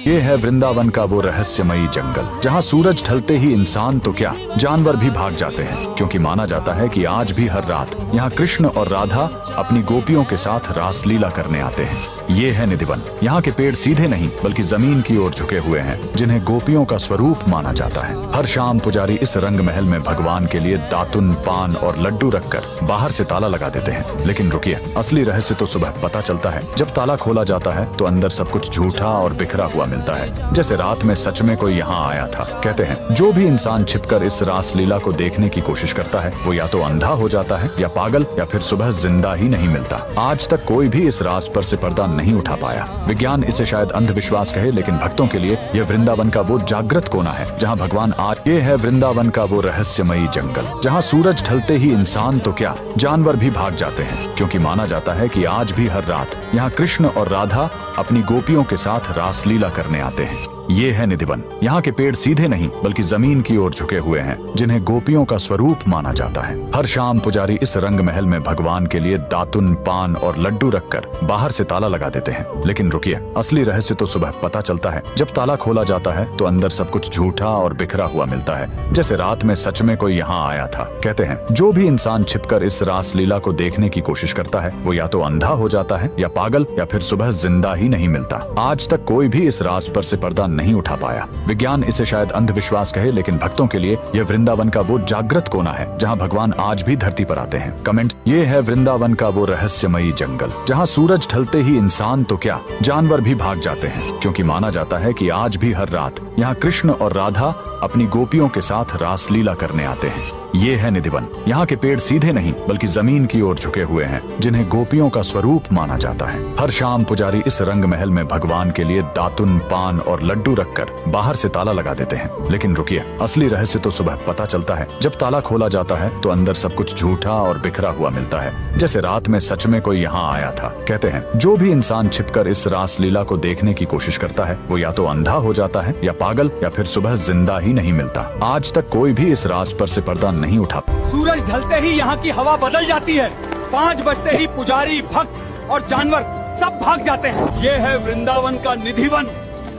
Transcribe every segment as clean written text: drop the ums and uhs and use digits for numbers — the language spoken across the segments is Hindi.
ये है वृंदावन का वो रहस्यमयी जंगल जहाँ सूरज ढलते ही इंसान तो क्या जानवर भी भाग जाते हैं, क्योंकि माना जाता है कि आज भी हर रात यहाँ कृष्ण और राधा अपनी गोपियों के साथ रासलीला करने आते हैं। ये है निधिवन। यहाँ के पेड़ सीधे नहीं बल्कि जमीन की ओर झुके हुए हैं, जिन्हें गोपियों का स्वरूप माना जाता है। हर शाम पुजारी इस रंग महल में भगवान के लिए दातुन, पान और लड्डू रखकर बाहर से ताला लगा देते हैं। लेकिन रुकिए, असली रहस्य तो सुबह पता चलता है। जब ताला खोला जाता है तो अंदर सब कुछ झूठा और बिखरा हुआ मिलता है, जैसे रात में सच में कोई यहाँ आया था। कहते हैं जो भी इंसान छिपकर इस रासलीला को देखने की कोशिश करता है वो या तो अंधा हो जाता है या पागल, या फिर सुबह जिंदा ही नहीं मिलता। आज तक कोई भी इस राज पर से पर्दा नहीं उठा पाया। विज्ञान इसे शायद अंधविश्वास कहे, लेकिन भक्तों के लिए यह वृंदावन का वो जागृत कोना है जहाँ भगवान आज। ये है वृंदावन का वो रहस्यमयी जंगल जहाँ सूरज ढलते ही इंसान तो क्या जानवर भी भाग जाते हैं, क्योंकि माना जाता है कि आज भी हर रात यहाँ कृष्ण और राधा अपनी गोपियों के साथ रासलीला करने आते हैं। ये है निधिवन। यहाँ के पेड़ सीधे नहीं बल्कि जमीन की ओर झुके हुए हैं, जिन्हें गोपियों का स्वरूप माना जाता है। हर शाम पुजारी इस रंग महल में भगवान के लिए दातुन, पान और लड्डू रखकर बाहर से ताला लगा देते हैं। लेकिन रुकिए, असली रहस्य तो सुबह पता चलता है। जब ताला खोला जाता है तो अंदर सब कुछ झूठा और बिखरा हुआ मिलता है, जैसे रात में सच में कोई यहाँ आया था। कहते हैं जो भी इंसान छिपकर इस रासलीला को देखने की कोशिश करता है वो या तो अंधा हो जाता है या पागल, या फिर सुबह जिंदा ही नहीं मिलता। आज तक कोई भी इस राज पर से पर्दा नहीं उठा पाया। विज्ञान इसे शायद अंधविश्वास कहे, लेकिन भक्तों के लिए यह वृंदावन का वो जागृत कोना है जहाँ भगवान आज भी धरती पर आते हैं। कमेंट्स। ये है वृंदावन का वो रहस्यमयी जंगल जहाँ सूरज ढलते ही इंसान तो क्या जानवर भी भाग जाते हैं, क्योंकि माना जाता है कि आज भी हर रात यहाँ कृष्ण और राधा अपनी गोपियों के साथ रासलीला करने आते हैं। ये है निधिवन। यहाँ के पेड़ सीधे नहीं बल्कि जमीन की ओर झुके हुए हैं, जिन्हें गोपियों का स्वरूप माना जाता है। हर शाम पुजारी इस रंग महल में भगवान के लिए दातुन, पान और लड्डू रखकर बाहर से ताला लगा देते हैं। लेकिन रुकिए, असली रहस्य तो सुबह पता चलता है। जब ताला खोला जाता है तो अंदर सब कुछ झूठा और बिखरा हुआ मिलता है, जैसे रात में सच में कोई यहाँ आया था। कहते हैं जो भी इंसान छिपकर इस रासलीला को देखने की कोशिश करता है वो या तो अंधा हो जाता है या पागल, या फिर सुबह जिंदा ही नहीं मिलता। आज तक कोई भी इस राज पर से पर्दा नहीं उठा। सूरज ढलते ही यहाँ की हवा बदल जाती है। 5 बजते ही पुजारी, भक्त और जानवर सब भाग जाते हैं। ये है वृंदावन का निधिवन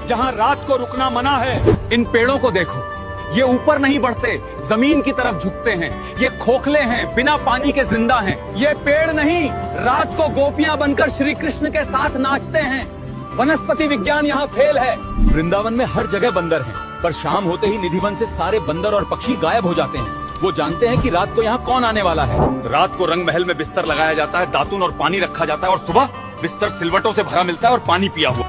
जहाँ रात को रुकना मना है। इन पेड़ों को देखो, ये ऊपर नहीं बढ़ते, जमीन की तरफ झुकते हैं। ये खोखले हैं, बिना पानी के जिंदा हैं। ये पेड़ नहीं, रात को गोपियां बनकर श्री कृष्ण के साथ नाचते हैं। वनस्पति विज्ञान यहाँ फेल है। वृंदावन में हर जगह बंदर हैं, पर शाम होते ही निधिवन से सारे बंदर और पक्षी गायब हो जाते हैं। वो जानते हैं कि रात को यहाँ कौन आने वाला है। रात को रंग महल में बिस्तर लगाया जाता है, दातुन और पानी रखा जाता है, और सुबह बिस्तर सिलवटों से भरा मिलता है और पानी पिया हुआ।